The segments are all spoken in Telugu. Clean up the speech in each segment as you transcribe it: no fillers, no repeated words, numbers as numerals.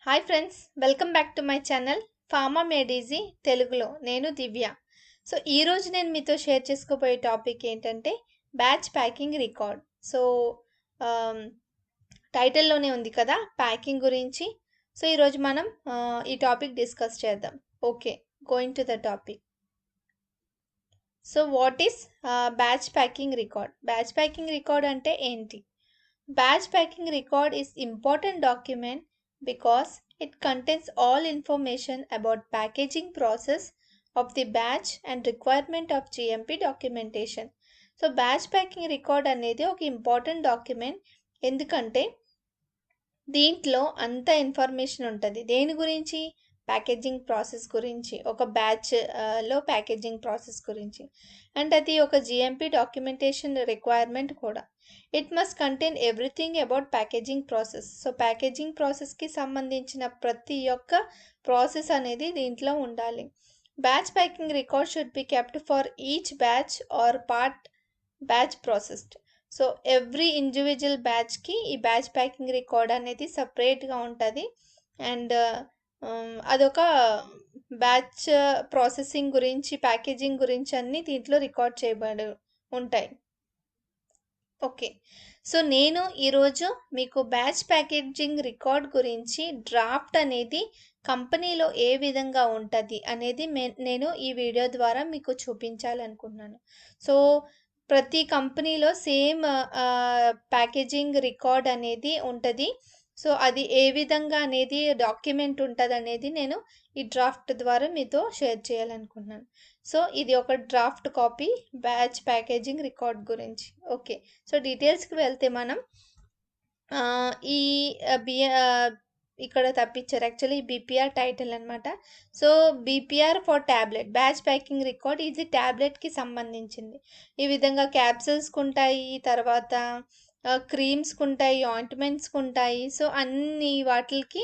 Hi friends, welcome back to my channel pharma made easy తెలుగులో. నేను దివ్య. సో ఈరోజు నేను మీతో షేర్ చేసుకోబోయే టాపిక్ ఏంటంటే బ్యాచ్ ప్యాకింగ్ రికార్డ్. సో టైటిల్లోనే ఉంది కదా ప్యాకింగ్ గురించి. సో ఈరోజు మనం ఈ టాపిక్ డిస్కస్ చేద్దాం. Okay, going to the topic. So what is batch packing record? Batch packing record అంటే ఏంటి? Batch packing record is important document because it contains all information about packaging process of the batch and requirement of GMP documentation. So batch packing record అనేది ఒక ఇంపార్టెంట్ డాక్యుమెంట్. ఎందుకంటే దీంట్లో అంత ఇన్ఫర్మేషన్ ఉంటుంది. దేని గురించి? ప్యాకేజింగ్ ప్రాసెస్ గురించి, ఒక బ్యాచ్ లో ప్యాకేజింగ్ ప్రాసెస్ గురించి. అండ్ అది ఒక జిఎంపి డాక్యుమెంటేషన్ రిక్వైర్మెంట్ కూడా. It must contain everything about packaging process. So packaging ప్రాసెస్కి సంబంధించిన ప్రతి ఒక్క ప్రాసెస్ అనేది దీంట్లో ఉండాలి. Batch packing record should be kept for each batch or part batch processed. So every individual బ్యాచ్కి ఈ బ్యాచ్ ప్యాకింగ్ రికార్డ్ అనేది సపరేట్గా ఉంటుంది. అండ్ అదొక బ్యాచ్ ప్రాసెసింగ్ గురించి, ప్యాకేజింగ్ గురించి అన్నీ దీంట్లో రికార్డ్ చేయబడి ఉంటాయి. ఓకే, సో నేను ఈరోజు మీకు బ్యాచ్ ప్యాకేజింగ్ రికార్డ్ గురించి డ్రాఫ్ట్ అనేది కంపెనీలో ఏ విధంగా ఉంటుంది అనేది నేను ఈ వీడియో ద్వారా మీకు చూపించాలనుకున్నాను. సో ప్రతి కంపెనీలో సేమ్ ప్యాకేజింగ్ రికార్డ్ అనేది ఉంటుంది. సో అది ఏ విధంగా అనేది డాక్యుమెంట్ ఉంటుంది అనేది నేను ఈ డ్రాఫ్ట్ ద్వారా మీతో షేర్ చేయాలనుకున్నాను. సో ఇది ఒక draft copy batch packaging record గురించి. ఓకే, సో డీటెయిల్స్కి వెళ్తే మనం ఈ ఇక్కడ తప్పించారు. యాక్చువల్లీ బీపీఆర్ టైటిల్ అనమాట. So BPR for tablet, batch packing record ఇది ట్యాబ్లెట్కి సంబంధించింది. ఈ విధంగా క్యాప్సూల్స్కి ఉంటాయి, తర్వాత క్రీమ్స్కి ఉంటాయి, ఆయింట్మెంట్స్కి ఉంటాయి. సో అన్ని వాటికి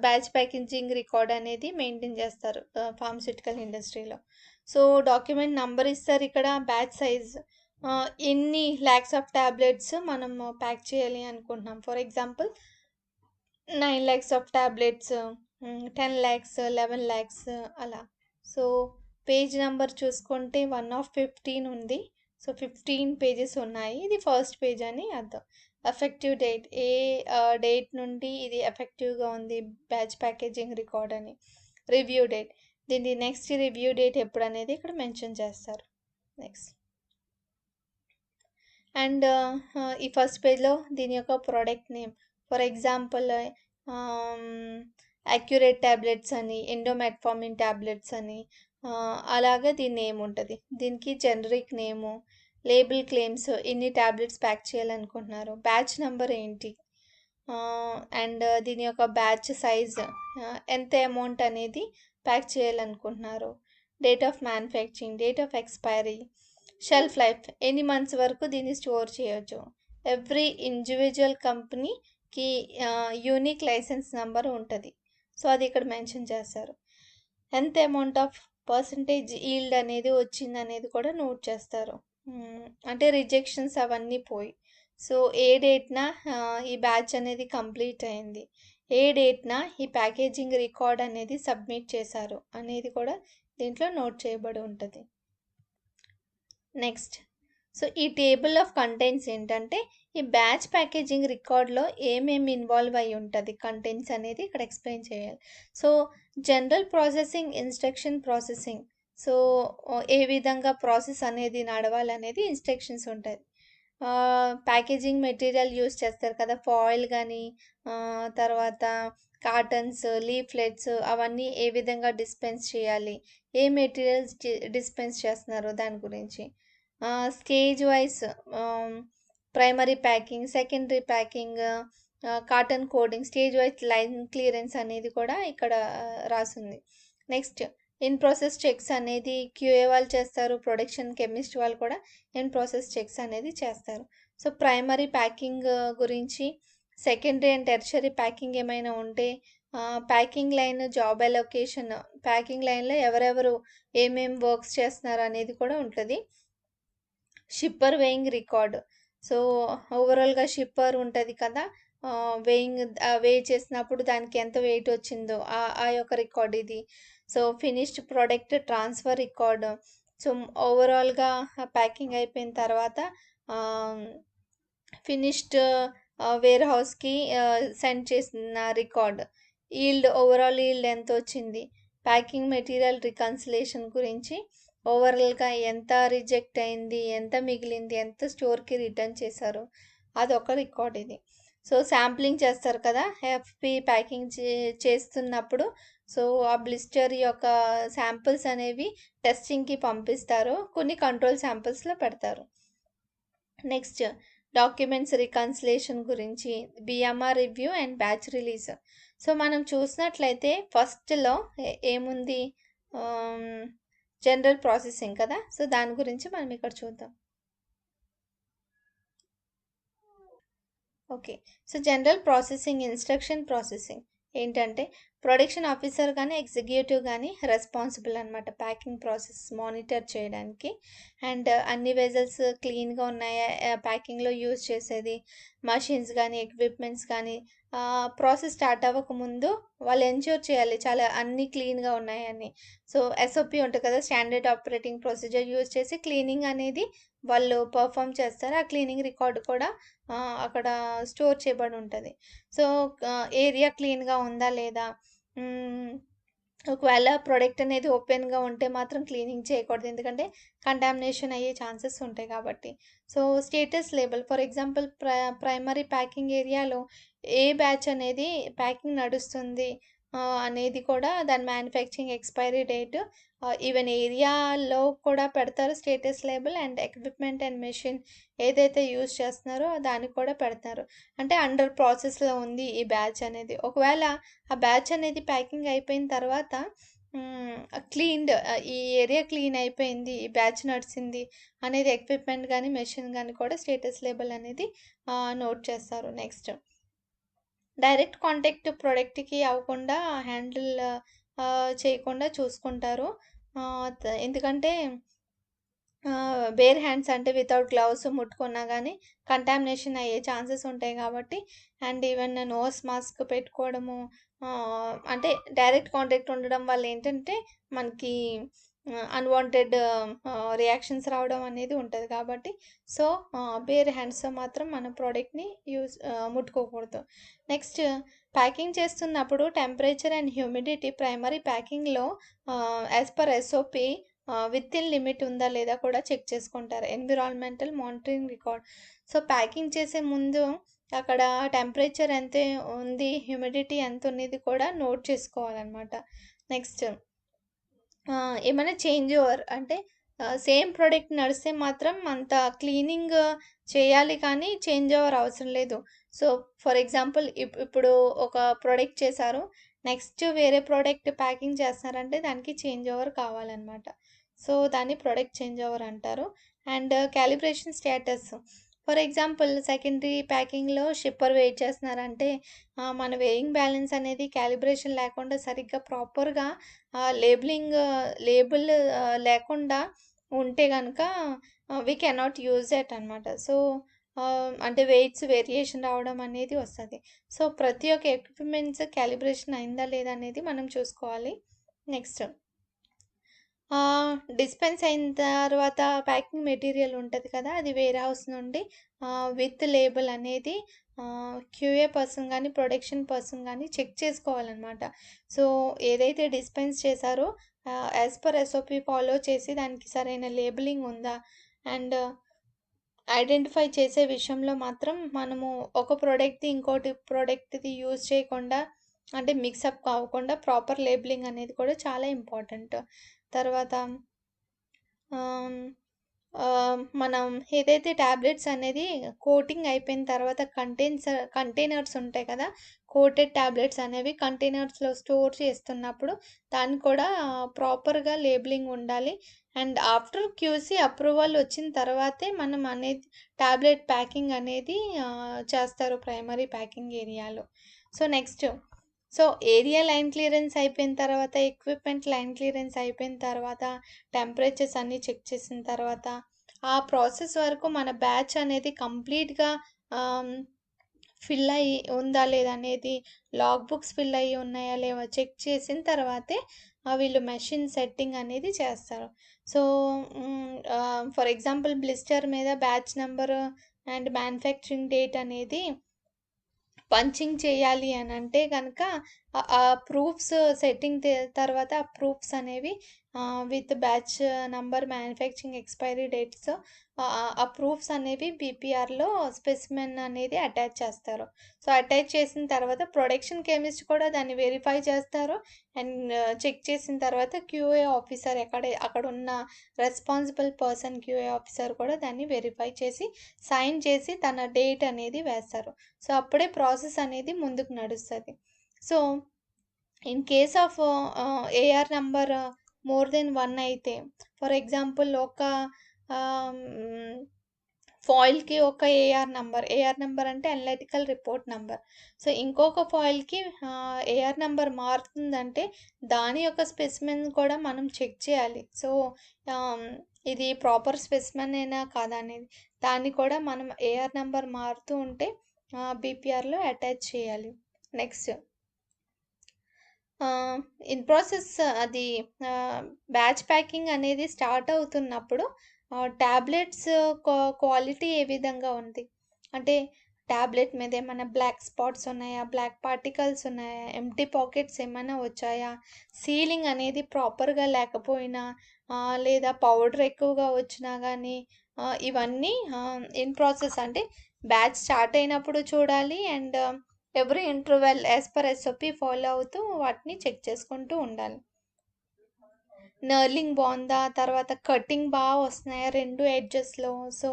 బ్యాచ్ ప్యాకేజింగ్ రికార్డ్ అనేది మెయింటైన్ చేస్తారు ఫార్మస్యూటికల్ ఇండస్ట్రీలో. సో డాక్యుమెంట్ నంబర్ ఇస్తారు ఇక్కడ, బ్యాచ్ సైజ్, ఎన్ని ల్యాక్స్ ఆఫ్ ట్యాబ్లెట్స్ మనం ప్యాక్ చేయాలి అనుకుంటున్నాం. For example 9 lakhs of tablets, 10 lakhs, 11 lakhs అలా. సో పేజ్ నెంబర్ చూసుకుంటే 1/15 ఉంది. సో 15 పేజెస్ ఉన్నాయి. ఇది ఫస్ట్ పేజ్ అని అర్థం. ఎఫెక్టివ్ డేట్, ఏ డేట్ నుండి ఇది ఎఫెక్టివ్గా ఉంది బ్యాచ్ ప్యాకేజింగ్ రికార్డ్ అని. రివ్యూ డేట్, దీని నెక్స్ట్ రివ్యూ డేట్ ఎప్పుడు అనేది ఇక్కడ మెన్షన్ చేస్తారు. నెక్స్ట్ అండ్ ఈ ఫస్ట్ పేజ్లో దీని యొక్క product name, for example accurate tablets అని, ఎండోమెట్ఫార్మిన్ ట్యాబ్లెట్స్ అని, అలాగే దీని నేమ్ ఉంటుంది. దీనికి జనరిక్ నేము, లేబుల్ క్లెయిమ్స్, ఎన్ని ట్యాబ్లెట్స్ ప్యాక్ చేయాలనుకుంటున్నారు, బ్యాచ్ నెంబర్ ఏంటి, అండ్ దీని యొక్క బ్యాచ్ సైజ్, ఎంత అమౌంట్ అనేది ప్యాక్ చేయాలనుకుంటున్నారు, date of manufacturing, date of expiry, shelf life, ఎన్ని మంత్స్ వరకు దీన్ని స్టోర్ చేయొచ్చు. ఎవ్రీ ఇండివిజువల్ కంపెనీకి యూనిక్ లైసెన్స్ నెంబర్ ఉంటుంది. సో అది ఇక్కడ మెన్షన్ చేస్తారు. ఎంత అమౌంట్ ఆఫ్ పర్సంటేజ్ ఈల్డ్ అనేది వచ్చింది అనేది కూడా నోట్ చేస్తారు. అంటే రిజెక్షన్స్ అవన్నీ పోయి. సో ఏ డేట్న ఈ బ్యాచ్ అనేది కంప్లీట్ అయింది, ఏ డేట్న ఈ ప్యాకేజింగ్ రికార్డ్ అనేది సబ్మిట్ చేశారు అనేది కూడా దీంట్లో నోట్ చేయబడి ఉంటుంది. నెక్స్ట్, సో ఈ టేబుల్ ఆఫ్ కంటెంట్స్ ఏంటంటే ఈ బ్యాచ్ ప్యాకేజింగ్ రికార్డ్లో ఏమేమి ఇన్వాల్వ్ అయి ఉంటుంది కంటెంట్స్ అనేది ఇక్కడ ఎక్స్ప్లెయిన్ చేయాలి. So general processing, instruction processing, so ఏ విధంగా ప్రాసెస్ అనేది నడవాలనేది ఇన్స్ట్రక్షన్స్ ఉంటుంది. ప్యాకేజింగ్ మెటీరియల్ యూస్ చేస్తారు కదా, ఫాయిల్ కానీ, తర్వాత కార్టన్స్, లీఫ్లెట్స్, అవన్నీ ఏ విధంగా డిస్పెన్స్ చేయాలి, ఏ మెటీరియల్స్ డిస్పెన్స్ చేస్తున్నారు దాని గురించి. Stage wise primary packing, secondary packing, cotton coding, stage wise line clearance అనేది కూడా ఇక్కడ రాసింది. నెక్స్ట్ ఇన్ ప్రాసెస్ చెక్స్ అనేది క్యూఏ వాళ్ళు చేస్తారు, ప్రొడక్షన్ కెమిస్ట్ వాళ్ళు కూడా ఇన్ ప్రాసెస్ చెక్స్ అనేది చేస్తారు. సో ప్రైమరీ ప్యాకింగ్ గురించి, సెకండరీ అండ్ టెర్షరీ ప్యాకింగ్ ఏమైనా ఉంటే, packing line job allocation, packing లైన్లో ఎవరెవరు ఏమేమి వర్క్స్ చేస్తున్నారు అనేది కూడా ఉంటుంది. షిప్పర్ వేయింగ్ రికార్డ్, సో ఓవరాల్గా షిప్పర్ ఉంటుంది కదా, వే చేసినప్పుడు దానికి ఎంత వెయిట్ వచ్చిందో ఆ యొక్క రికార్డ్ ఇది. So finished product transfer record. So ఓవరాల్గా ప్యాకింగ్ అయిపోయిన తర్వాత ఫినిష్డ్ వేర్ హౌస్కి సెండ్ చేసిన రికార్డ్. ఓవరాల్ ఈల్డ్ ఎంత వచ్చింది, ప్యాకింగ్ మెటీరియల్ రికన్సిలేషన్ గురించి ఓవరాల్గా ఎంత రిజెక్ట్ అయింది, ఎంత మిగిలింది, ఎంత స్టోర్కి రిటర్న్ చేశారు, అదొక రికార్డ్ ఇది. సో శాంప్లింగ్ చేస్తారు కదా ఎఫ్పి ప్యాకింగ్ చేస్తున్నప్పుడు. సో ఆ బ్లిస్టర్ యొక్క శాంపిల్స్ అనేవి టెస్టింగ్కి పంపిస్తారు, కొన్ని కంట్రోల్ శాంపిల్స్లో పెడతారు. నెక్స్ట్ డాక్యుమెంట్స్ రికన్సిలేషన్ గురించి, BMR review and batch release. So మనం చూసినట్లయితే ఫస్ట్లో ఏముంది, జనరల్ ప్రాసెసింగ్ కదా. సో దాని గురించి మనం ఇక్కడ చూద్దాం. Okay, so general processing, instruction processing ఏంటంటే ప్రొడక్షన్ ఆఫీసర్ కానీ ఎగ్జిక్యూటివ్ కానీ రెస్పాన్సిబుల్ అనమాట ప్యాకింగ్ ప్రాసెస్ మానిటర్ చేయడానికి. అండ్ అన్ని వెజల్స్ క్లీన్గా ఉన్నాయా, ప్యాకింగ్లో యూజ్ చేసేది మషిన్స్ కానీ ఎక్విప్మెంట్స్ కానీ ప్రాసెస్ స్టార్ట్ అవ్వకముందు వాళ్ళు ఎన్ష్యూర్ చేయాలి చాలా అన్నీ క్లీన్గా ఉన్నాయని. సో ఎస్ఓపి ఉంటుంది కదా, స్టాండర్డ్ ఆపరేటింగ్ ప్రొసీజర్ యూజ్ చేసి క్లీనింగ్ అనేది వాళ్ళు పర్ఫామ్ చేస్తారు. ఆ క్లీనింగ్ రికార్డు కూడా అక్కడ స్టోర్ చేయబడి ఉంటుంది. సో ఏరియా క్లీన్గా ఉందా లేదా, ఒకవేళ ప్రోడక్ట్ అనేది ఓపెన్గా ఉంటే మాత్రం క్లీనింగ్ చేయకూడదు, ఎందుకంటే కంటామినేషన్ అయ్యే ఛాన్సెస్ ఉంటాయి కాబట్టి. So status label, for example primary packing ఏరియాలో ఏ బ్యాచ్ అనేది ప్యాకింగ్ నడుస్తుంది అనేది కూడా దాని మ్యానుఫ్యాక్చరింగ్ ఎక్స్పైరీ డేట్, ఈవెన్ ఏరియాలో కూడా పెడతారు status label. And equipment and machine ఏదైతే యూజ్ చేస్తున్నారో దానికి కూడా పెడతారు, అంటే అండర్ ప్రాసెస్లో ఉంది ఈ బ్యాచ్ అనేది. ఒకవేళ ఆ బ్యాచ్ అనేది ప్యాకింగ్ అయిపోయిన తర్వాత క్లీన్డ్, ఈ ఏరియా క్లీన్ అయిపోయింది, ఈ బ్యాచ్ నడిచింది అనేది ఎక్విప్మెంట్ కానీ మెషిన్ కానీ కూడా స్టేటస్ లేబుల్ అనేది నోట్ చేస్తారు. నెక్స్ట్ డైరెక్ట్ కాంటాక్ట్ ప్రోడక్ట్కి అవ్వకుండా హ్యాండిల్ చేయకుండా చూసుకుంటారు, ఎందుకంటే బేర్ హ్యాండ్స్ అంటే వితౌట్ గ్లౌస్ ముట్టుకున్నా కానీ కంటామినేషన్ అయ్యే ఛాన్సెస్ ఉంటాయి కాబట్టి. అండ్ ఈవెన్ నోస్ మాస్క్ పెట్టుకోవడము, అంటే డైరెక్ట్ కాంటాక్ట్ ఉండడం వల్ల ఏంటంటే మనకి అన్వాంటెడ్ రియాక్షన్స్ రావడం అనేది ఉంటుంది కాబట్టి. సో బేర్ హ్యాండ్స్తో మాత్రం మన ప్రోడక్ట్ని ముట్టుకోకూడదు. నెక్స్ట్ ప్యాకింగ్ చేస్తున్నప్పుడు టెంపరేచర్ అండ్ హ్యూమిడిటీ ప్రైమరీ ప్యాకింగ్లో as per SOP within limit ఉందా లేదా కూడా చెక్ చేసుకుంటారు. Environmental monitoring record, so packing చేసే ముందు అక్కడ టెంపరేచర్ ఎంత ఉంది, హ్యూమిడిటీ ఎంత ఉన్నది కూడా నోట్ చేసుకోవాలన్నమాట. నెక్స్ట్ ఏమైనా చేంజ్ ఓవర్ అంటే సేమ్ ప్రోడక్ట్ నడిస్తే మాత్రం అంత క్లీనింగ్ చేయాలి కానీ చేంజ్ ఓవర్ అవసరం లేదు. సో ఫర్ ఎగ్జాంపుల్ ఇప్పుడు ఒక ప్రోడక్ట్ చేశారు, నెక్స్ట్ వేరే ప్రోడక్ట్ ప్యాకింగ్ చేస్తున్నారంటే దానికి చేంజ్ ఓవర్ కావాలన్నమాట. సో దాన్ని ప్రోడక్ట్ చేంజ్ ఓవర్ అంటారు. And calibration status, for example secondary ప్యాకింగ్లో షిప్పర్ వెయిట్ చేస్తున్నారంటే మన వేయింగ్ బ్యాలెన్స్ అనేది క్యాలిబ్రేషన్ లేకుండా సరిగ్గా ప్రాపర్గా లేబుల్ లేకుండా ఉంటే కనుక వీ కెనాట్ యూజ్ ఇట్ అనమాట. సో అంటే వెయిట్స్ వేరియేషన్ రావడం అనేది వస్తుంది. సో ప్రతి ఒక్క ఎక్విప్మెంట్స్ క్యాలిబ్రేషన్ అయిందా లేదా అనేది మనం చూసుకోవాలి. నెక్స్ట్ డిస్పెన్స్ అయిన తర్వాత ప్యాకింగ్ మెటీరియల్ ఉంటుంది కదా, అది వేర్ హౌస్ నుండి విత్ లేబుల్ అనేది క్యూఏ పర్సన్ కానీ ప్రొడక్షన్ పర్సన్ కానీ చెక్ చేసుకోవాలన్నమాట. సో ఏదైతే డిస్పెన్స్ చేశారో యాజ్ పర్ ఎస్ఓపి ఫాలో చేసి దానికి సరైన లేబులింగ్ ఉందా, అండ్ ఐడెంటిఫై చేసే విషయంలో మాత్రం మనము ఒక ప్రోడక్ట్ది ఇంకోటి ప్రోడక్ట్ది యూజ్ చేయకుండా, అంటే మిక్సప్ కాకుండా ప్రాపర్ లేబులింగ్ అనేది కూడా చాలా ఇంపార్టెంట్. తర్వాత మనం ఏదైతే ట్యాబ్లెట్స్ అనేది కోటింగ్ అయిపోయిన తర్వాత కంటైనర్స్ ఉంటాయి కదా, కోటెడ్ ట్యాబ్లెట్స్ అనేవి కంటైనర్స్లో స్టోర్ చేస్తున్నప్పుడు దాన్ని కూడా ప్రాపర్గా లేబులింగ్ ఉండాలి. అండ్ ఆఫ్టర్ క్యూసీ అప్రూవల్ వచ్చిన తర్వాతే మనం అనేది ట్యాబ్లెట్ ప్యాకింగ్ అనేది చేస్తారు ప్రైమరీ ప్యాకింగ్ ఏరియాలో. So next area line clearance అయిపోయిన తర్వాత, ఎక్విప్మెంట్ లైన్ క్లియరెన్స్ అయిపోయిన తర్వాత, టెంపరేచర్స్ అన్నీ చెక్ చేసిన తర్వాత, ఆ ప్రాసెస్ వరకు మన బ్యాచ్ అనేది కంప్లీట్గా ఫిల్ అయ్యి ఉందా లేదా అనేది, లాగ్ బుక్స్ ఫిల్ అయ్యి ఉన్నాయా లేవా చెక్ చేసిన తర్వాతే వీళ్ళు మెషిన్ సెట్టింగ్ అనేది చేస్తారు. సో, ఫర్ ఎగ్జాంపుల్ బ్లిస్టర్ మీద batch number and manufacturing date అనేది పంచింగ్ చేయాలి అని అంటే కనుక ఆ ప్రూఫ్స్ సెట్టింగ్ తర్వాత ఆ ప్రూఫ్స్ అనేవి with batch number, manufacturing expiry dates, ఆ ప్రూఫ్స్ అనేవి బీపీఆర్లో స్పెసిమెన్ అనేది అటాచ్ చేస్తారు. సో అటాచ్ చేసిన తర్వాత ప్రొడక్షన్ కెమిస్ట్ కూడా దాన్ని వెరిఫై చేస్తారు. అండ్ చెక్ చేసిన తర్వాత క్యూఏ ఆఫీసర్ అక్కడ ఉన్న రెస్పాన్సిబుల్ పర్సన్ క్యూఏ ఆఫీసర్ కూడా దాన్ని వెరిఫై చేసి సైన్ చేసి తన డేట్ అనేది వేస్తారు. సో అప్పుడే ప్రాసెస్ అనేది ముందుకు నడుస్తుంది. So in case of AR number more than 1 అయితే, ఫర్ ఎగ్జాంపుల్ ఒక ఫాయిల్కి ఒక ఏఆర్ నంబర్ అంటే అనలిటికల్ రిపోర్ట్ నంబర్. సో ఇంకొక ఫాయిల్కి ఏఆర్ నంబర్ మారుతుందంటే దాని యొక్క స్పెసిమెన్ కూడా మనం చెక్ చేయాలి. సో ఇది ప్రాపర్ స్పెసిమెన్ అయినా కాదా అనేది, దాన్ని కూడా మనం ఏఆర్ నంబర్ మారుతూ ఉంటే బీపీఆర్లో అటాచ్ చేయాలి. నెక్స్ట్ ఇన్ ప్రాసెస్ అది బ్యాచ్ ప్యాకింగ్ అనేది స్టార్ట్ అవుతున్నప్పుడు ట్యాబ్లెట్స్ క్వాలిటీ ఏ విధంగా ఉంది అంటే, ట్యాబ్లెట్ మీద ఏమైనా బ్లాక్ స్పాట్స్ ఉన్నాయా, బ్లాక్ పార్టికల్స్ ఉన్నాయా, ఎంటీ పాకెట్స్ ఏమైనా వచ్చాయా, సీలింగ్ అనేది ప్రాపర్గా లేకపోయినా, లేదా పౌడర్ ఎక్కువగా వచ్చినా కానీ, ఇవన్నీ ఇన్ ప్రాసెస్ అంటే బ్యాచ్ స్టార్ట్ అయినప్పుడు చూడాలి. And every interval as per SOP follow అవుతూ వాటిని చెక్ చేసుకుంటూ ఉండాలి. నర్లింగ్ బాగుందా, తర్వాత కటింగ్ బాగా వస్తున్నాయా 2 ఎడ్జెస్లో, సో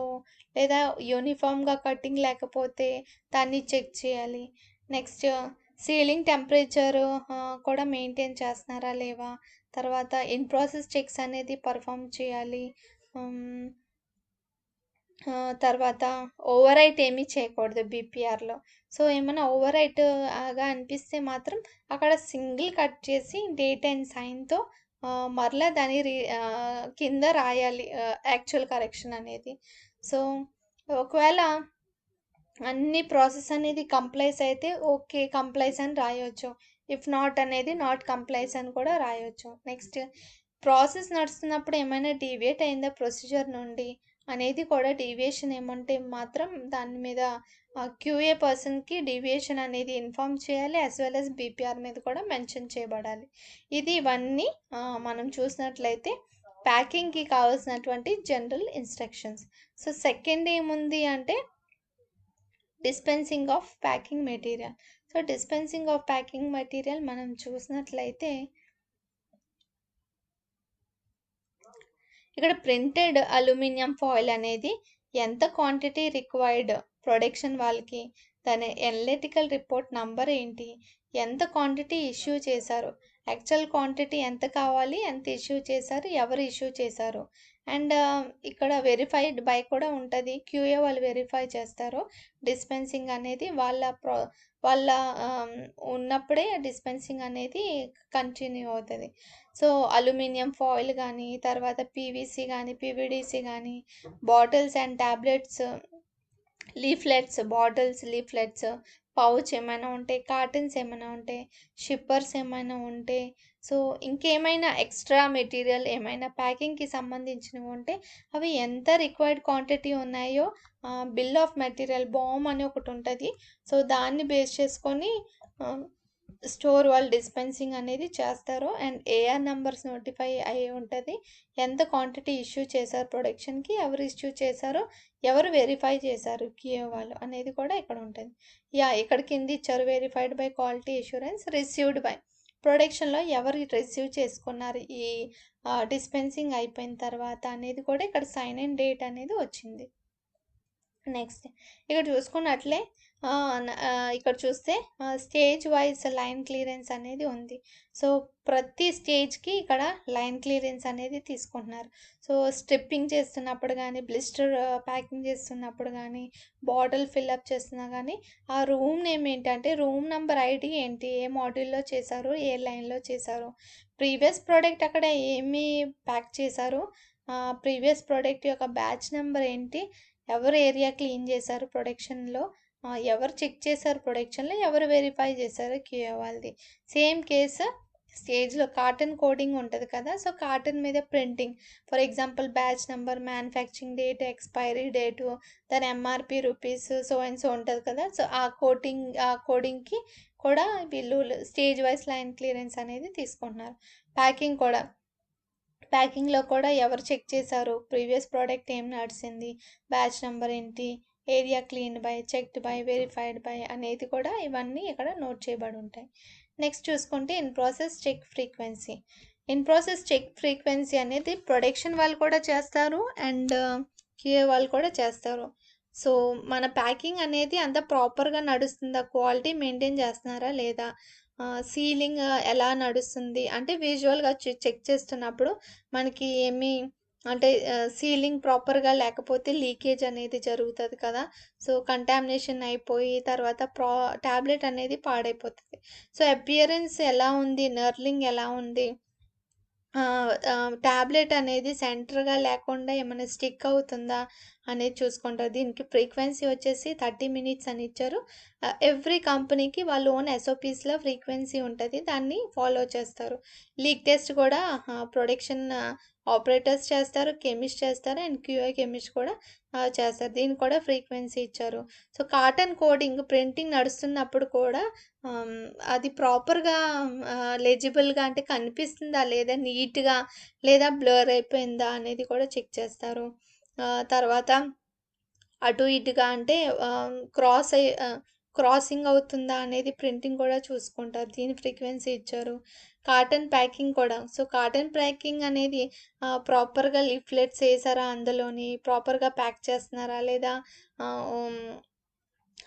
లేదా యూనిఫామ్గా కటింగ్ లేకపోతే దాన్ని చెక్ చేయాలి. నెక్స్ట్ సీలింగ్ టెంపరేచర్ కూడా మెయింటైన్ చేస్తున్నారా లేవా, తర్వాత ఇన్ ప్రాసెస్ చెక్స్ అనేది పర్ఫామ్ చేయాలి. తర్వాత ఓవర్ రైట్ ఏమీ చేయకూడదు బీపీఆర్లో. సో ఏమైనా ఓవర్ రైట్గా అనిపిస్తే మాత్రం అక్కడ సింగిల్ కట్ చేసి డేట్ అండ్ సైన్తో మరలా దాని కింద రాయాలి యాక్చువల్ కరెక్షన్ అనేది. సో ఒకవేళ అన్ని ప్రాసెస్ అనేది కంప్లైస్ అయితే ఓకే కంప్లైస్ అని రాయొచ్చు, ఇఫ్ నాట్ అనేది నాట్ కంప్లైస్ అని కూడా రాయొచ్చు. నెక్స్ట్ ప్రాసెస్ నడుస్తున్నప్పుడు ఏమైనా డీవియేట్ అయిందా ప్రొసీజర్ నుండి అనేది కూడా, డీవియేషన్ ఏమంటే మాత్రం దాని మీద క్యూఏ పర్సన్కి డీవియేషన్ అనేది ఇన్ఫామ్ చేయాలి, యాజ్ వెల్ యాజ్ బీపీఆర్ మీద కూడా మెన్షన్ చేయబడాలి. ఇవన్నీ మనం చూసినట్లయితే ప్యాకింగ్కి కావాల్సినటువంటి జనరల్ ఇన్స్ట్రక్షన్స్. సో సెకండ్ ఏముంది అంటే dispensing of packing material. So dispensing of packing material మనం చూసినట్లయితే ఇక్కడ ప్రింటెడ్ అల్యూమినియం ఫాయిల్ అనేది ఎంత క్వాంటిటీ రిక్వైర్డ్ ప్రొడక్షన్ వాళ్ళకి, దాని అనలిటికల్ రిపోర్ట్ నంబర్ ఏంటి, ఎంత క్వాంటిటీ ఇష్యూ చేశారు, యాక్చువల్ క్వాంటిటీ ఎంత కావాలి, ఎంత ఇష్యూ చేశారు, ఎవరు ఇష్యూ చేశారు, అండ్ ఇక్కడ వెరిఫైడ్ బై కూడా ఉంటుంది, క్యూఏ వాళ్ళు వెరిఫై చేస్తారు. డిస్పెన్సింగ్ అనేది వాళ్ళ ఉన్నప్పుడే డిస్పెన్సింగ్ అనేది కంటిన్యూ అవుతుంది. సో అల్యూమినియం ఫాయిల్ కానీ, తర్వాత పీవీసీ కానీ, పీవీడీసీ కానీ, bottles and tablets, leaflets, bottles, leaflets, pouch ఏమైనా ఉంటే, కార్టన్స్ ఏమైనా ఉంటే, షిప్పర్స్ ఏమైనా ఉంటే, సో ఇంకేమైనా ఎక్స్ట్రా మెటీరియల్ ఏమైనా ప్యాకింగ్కి సంబంధించినవి ఉంటే అవి ఎంత రిక్వైర్డ్ క్వాంటిటీ ఉన్నాయో బిల్ ఆఫ్ మెటీరియల్ బామ్ అని ఒకటి ఉంటుంది. సో దాన్ని బేస్ చేసుకొని స్టోర్ వాళ్ళు డిస్పెన్సింగ్ అనేది చేస్తారు. అండ్ ఏఆర్ నంబర్స్ నోటిఫై అయి ఉంటుంది, ఎంత క్వాంటిటీ ఇష్యూ చేశారు ప్రొడక్షన్కి, ఎవరు ఇష్యూ చేశారో, ఎవరు వెరిఫై చేశారు క్యూఏ వాళ్ళు అనేది కూడా ఇక్కడ ఉంటుంది. ఇక్కడ కింద ఇచ్చారు, verified by quality assurance, received by, ప్రొడక్షన్లో ఎవరు రిసీవ్ చేసుకున్నారు ఈ డిస్పెన్సింగ్ అయిపోయిన తర్వాత అనేది కూడా ఇక్కడ సైన్ అండ్ డేట్ అనేది వచ్చింది. నెక్స్ట్ ఇక్కడ చూసుకున్నట్లే ఇక్కడ చూస్తే స్టేజ్ వైజ్ లైన్ క్లియరెన్స్ అనేది ఉంది. సో ప్రతి స్టేజ్కి ఇక్కడ లైన్ క్లియరెన్స్ అనేది తీసుకుంటున్నారు. సో స్ట్రిప్పింగ్ చేస్తున్నప్పుడు కానీ, బ్లిస్టర్ ప్యాకింగ్ చేస్తున్నప్పుడు కానీ, బాటిల్ ఫిల్అప్ చేస్తున్నా కానీ ఆ రూమ్ నేమ్ ఏంటంటే, రూమ్ నెంబర్ ఐడి ఏంటి, ఏ మాడ్యూల్లో చేశారు, ఏ లైన్లో చేశారు, ప్రీవియస్ ప్రోడక్ట్ అక్కడ ఏమి ప్యాక్ చేశారు, ప్రీవియస్ ప్రోడక్ట్ యొక్క బ్యాచ్ నెంబర్ ఏంటి, ఎవరు ఏరియా క్లీన్ చేశారు ప్రొడక్షన్లో, ఎవరు చెక్ చేశారు ప్రొడక్షన్‌లో, ఎవరు వెరిఫై చేశారో క్యూఏ వాళ్ళది. సేమ్ కేసు స్టేజ్‌లో కాటన్ కోడింగ్ ఉంటది కదా! సో, కాటన్ మీద printing. For example batch number, manufacturing date, expiry date, దాని MRP rupees so and so ఉంటది కదా! సో, ఆ కోడింగ్‌కి కూడా వీళ్ళు స్టేజ్ వైస్ లైన్ క్లియరెన్స్ అనేది తీసుకుంటున్నారు. ప్యాకింగ్ కూడా. ప్యాకింగ్‌లో కూడా ఎవరు చెక్ చేశారు, ప్రీవియస్ ప్రోడక్ట్ ఏం నడిసింది, బ్యాచ్ నంబర్ ఏంటి, area cleaned by, checked by, verified by అనేది కూడా ఇవన్నీ ఇక్కడ నోట్ చేయబడి ఉంటాయి. నెక్స్ట్ చూసుకుంటే in process check frequency. In process check frequency అనేది ప్రొడక్షన్ వాళ్ళు కూడా చేస్తారు అండ్ క్యూఏ వాళ్ళు కూడా చేస్తారు. సో, మన ప్యాకింగ్ అనేది అంత ప్రాపర్‌గా నడుస్తుందా, క్వాలిటీ మెయింటైన్ చేస్తున్నారా లేదా, సీలింగ్ ఎలా నడుస్తుంది అంటే విజువల్‌గా చెక్ చేస్తున్నప్పుడు మనకి ఏమి అంటే సీలింగ్ ప్రాపర్‌గా లేకపోతే లీకేజ్ అనేది జరుగుతది కదా! సో, కంటామినేషన్ అయిపోయి తర్వాత టాబ్లెట్ అనేది పాడైపోతది. సో, అపియరెన్స్ ఎలా ఉంది, నర్లింగ్ ఎలా ఉంది, టాబ్లెట్ అనేది సెంటర్‌గా లేకుండా ఏమైనా స్టిక్ అవుతుందా అనేది చూసుకుంటారు. దీనికి ఫ్రీక్వెన్సీ వచ్చేసి 30 మినిట్స్ అని ఇచ్చారు. ఎవ్రీ కంపెనీకి వాళ్ళ ఓన్ ఎస్ఓపీస్‌లో ఫ్రీక్వెన్సీ ఉంటది. దాన్ని ఫాలో చేస్తారు. లీక్ టెస్ట్ కూడా ప్రొడక్షన్ ఆపరేటర్స్ చేస్తారు, కెమిస్ట్ చేస్తారు అండ్ క్యూఏ కెమిస్ట్ కూడా చేస్తారు. దీనికి కూడా ఫ్రీక్వెన్సీ ఇచ్చారు. సో, కాటన్ కోడింగ్ ప్రింటింగ్ నడుస్తున్నప్పుడు కూడా ఆహ్, అది ప్రాపర్‌గా లెజిబుల్‌గా అంటే కనిపిస్తుందా లేదా నీట్‌గా లేదా బ్లర్ అయిపోయిందా అనేది కూడా చెక్ చేస్తారు. తర్వాత అటు ఇటుగా అంటే క్రాసింగ్ అవుతుందా అనేది ప్రింటింగ్ కూడా చూసుకుంటారు. దీని ఫ్రీక్వెన్సీ ఇచ్చారు. కాటన్ ప్యాకింగ్ కూడా. సో, కాటన్ ప్యాకింగ్ అనేది ప్రాపర్‌గా లీఫ్లెట్స్ ఏసారా అందులోని, ప్రాపర్‌గా ప్యాక్ చేస్తున్నారా లేదా హ్మ్.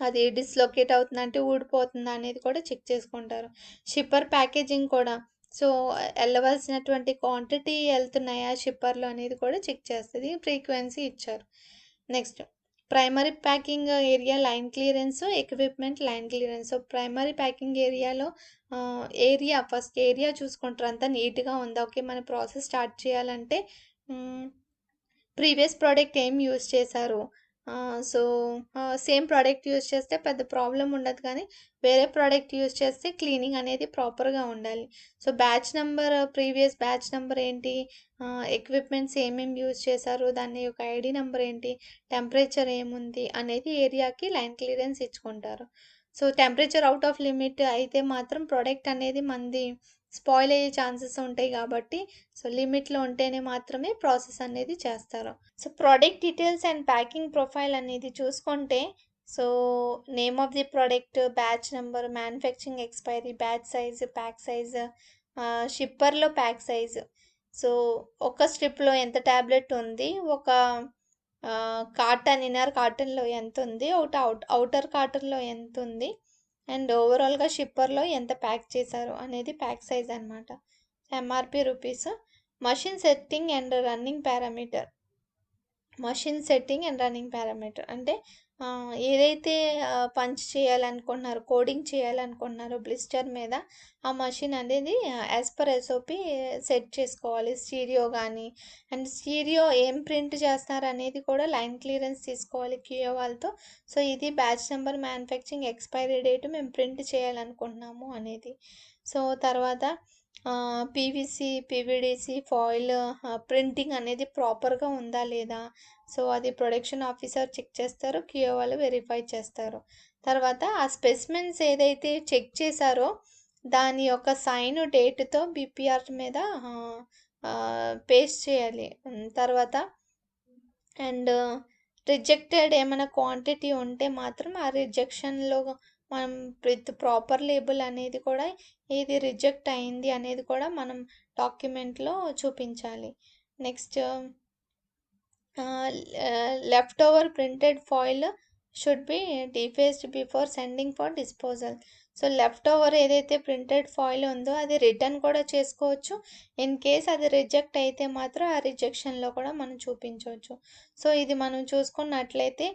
అది డిస్‌లొకేట్ అవుతుందా అంటే ఊడిపోతుందా అనేది కూడా చెక్ చేసుకుంటారు. షిప్పర్ ప్యాకేజింగ్ కూడా. సో, ఎళ్ళవలసినటువంటి క్వాంటిటీ ఎళ్తున్నాయా షిప్పర్‌లో అనేది కూడా చెక్ చేస్తది. ఫ్రీక్వెన్సీ ఇచ్చారు. Next primary packing area line clearance, equipment line clearance. So, primary packing ఏరియాలో ఫస్ట్ ఏరియా చూసుకుంటారు. అంతా నీట్‌గా ఉందా? ఓకే. మన ప్రాసెస్ స్టార్ట్ చేయాలంటే హ్మ్. ప్రీవియస్ ప్రోడక్ట్ ఏం యూజ్ చేశారు. సో, సేమ్ ప్రోడక్ట్ యూజ్ చేస్తే పెద్ద ప్రాబ్లమ్ ఉండదు కానీ, వేరే ప్రోడక్ట్ యూజ్ చేస్తే క్లీనింగ్ అనేది ప్రాపర్‌గా ఉండాలి. సో, ప్రీవియస్ బ్యాచ్ నంబర్ ఏంటి, ఎక్విప్‌మెంట్స్ ఏమేమి యూజ్ చేశారు, దాని యొక్క ఐడీ నంబర్ ఏంటి, టెంపరేచర్ ఏముంది అనేది ఏరియాకి లైన్ క్లియరెన్స్ ఇచ్చుకుంటారు. So, temperature out of limit అయితే మాత్రం ప్రోడక్ట్ అనేది మనది స్పాయిల్ అయ్యే ఛాన్సెస్ ఉంటాయి కాబట్టి, సో, లిమిట్‌లో ఉంటేనే మాత్రమే ప్రాసెస్ అనేది చేస్తారు. So, product details and packing profile అనేది చూసుకుంటే, so, name of the product, batch number, manufacturing expiry, batch size, pack size, షిప్పర్‌లో ప్యాక్ సైజ్. సో, ఒక స్ట్రిప్‌లో ఎంత టాబ్లెట్ ఉంది, ఒక ఇన్నర్ కార్టన్‌లో ఎంతుంది, ఒకటి ఔటర్ కార్టన్‌లో ఎంతుంది, అండ్ ఓవరాల్‌గా షిప్పర్‌లో ఎంత ప్యాక్ చేశారు అనేది ప్యాక్ సైజ్ అనమాట. MRP rupees. Machine setting and running parameter. అంటే ఏదైతే పంచ్ చేయాలనుకుంటున్నారో, కోడింగ్ చేయాలనుకుంటున్నారో బ్లిస్టర్ మీద, ఆ మషిన్ అనేది యాజ్ పర్ ఎస్ఓపి సెట్ చేసుకోవాలి. స్టీరియో కానీ అండ్ స్టీరియో ఏం ప్రింట్ చేస్తున్నారు అనేది కూడా లైన్ క్లియరెన్స్ తీసుకోవాలి క్యూఏ వాళ్ళతో. సో, ఇది batch number, manufacturing expiry date మేము ప్రింట్ చేయాలనుకుంటున్నాము అనేది. సో, తర్వాత పీవీసీ, పీవీడీసీ, ఫాయిల్ ప్రింటింగ్ అనేది ప్రాపర్‌గా ఉందా లేదా, సో, అది ప్రొడక్షన్ ఆఫీసర్ చెక్ చేస్తారు. క్యూఏ వాళ్ళు వెరిఫై చేస్తారు. తర్వాత ఆ స్పెసిమెన్స్ ఏదైతే చెక్ చేశారో దాని యొక్క సైన్ డేట్‌తో బీపీఆర్ మీద పేస్ట్ చేయాలి. తర్వాత అండ్ రిజెక్టెడ్ ఏమైనా క్వాంటిటీ ఉంటే మాత్రం ఆ రిజెక్షన్‌లో మనం విత్ ప్రాపర్ లేబుల్ అనేది కూడా ఏది రిజెక్ట్ అయింది అనేది కూడా మనం డాక్యుమెంట్‌లో చూపించాలి. Next left over printed foil should be defaced before sending for disposal. So, left over ఏదైతే ప్రింటెడ్ ఫాయిల్ ఉందో అది రిటర్న్ కూడా చేసుకోవచ్చు. ఇన్ కేస్ అది రిజెక్ట్ అయితే మాత్రం ఆ రిజెక్షన్‌లో కూడా మనం చూపించవచ్చు. సో, ఇది మనం చూసుకున్నట్లయితే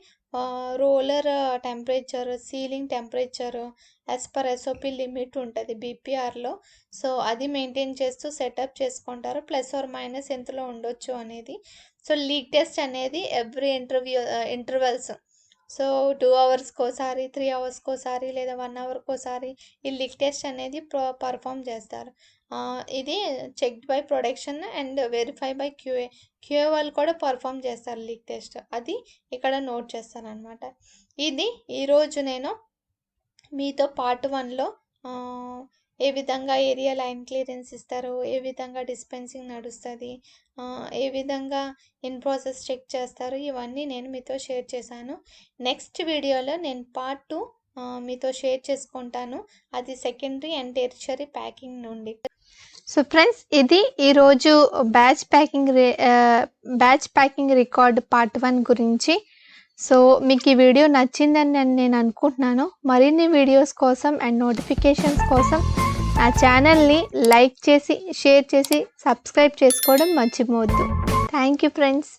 roller temperature, ceiling temperature as per SOP limit ఉంటుంది బీపీఆర్‌లో. సో, అది మెయింటైన్ చేస్తూ సెటప్ చేసుకుంటారు. ప్లస్ ఆర్ మైనస్ ఎంతలో ఉండొచ్చు అనేది. సో, లీక్ టెస్ట్ అనేది ఎవ్రీ ఇంటర్వెల్స్ సో 2 అవర్స్‌కోసారి, 3 అవర్స్‌కోసారి లేదా 1 అవర్‌కోసారి ఈ లీక్ టెస్ట్ అనేది పర్ఫామ్ చేస్తారు. ఇది checked by production and verify by QA. QA వాళ్ళు కూడా పర్ఫామ్ చేస్తారు లీక్ టెస్ట్. అది ఇక్కడ నోట్ చేస్తానన్నమాట. ఇది ఈరోజు నేను మీతో పార్ట్ 1లో ఏ విధంగా ఏరియా లైన్ క్లియరెన్స్ ఇస్తారు, ఏ విధంగా డిస్పెన్సింగ్ నడుస్తుంది, ఏ విధంగా ఇన్ ప్రాసెస్ చెక్ చేస్తారు, ఇవన్నీ నేను మీతో షేర్ చేశాను. నెక్స్ట్ వీడియోలో నేను పార్ట్ 2 మీతో షేర్ చేసుకుంటాను. అది సెకండరీ అండ్ టెర్షియరీ ప్యాకింగ్ నుండి. సో ఫ్రెండ్స్, ఇది ఈరోజు బ్యాచ్ ప్యాకింగ్ రికార్డ్ పార్ట్ 1 గురించి. సో మీకు ఈ వీడియో నచ్చిందని నేను అనుకుంటున్నాను. మరిన్ని వీడియోస్ కోసం అండ్ నోటిఫికేషన్స్ కోసం నా ఛానల్ని లైక్ చేసి, షేర్ చేసి, సబ్స్క్రైబ్ చేసుకోవడం మర్చిపోవద్దు. Thank you friends.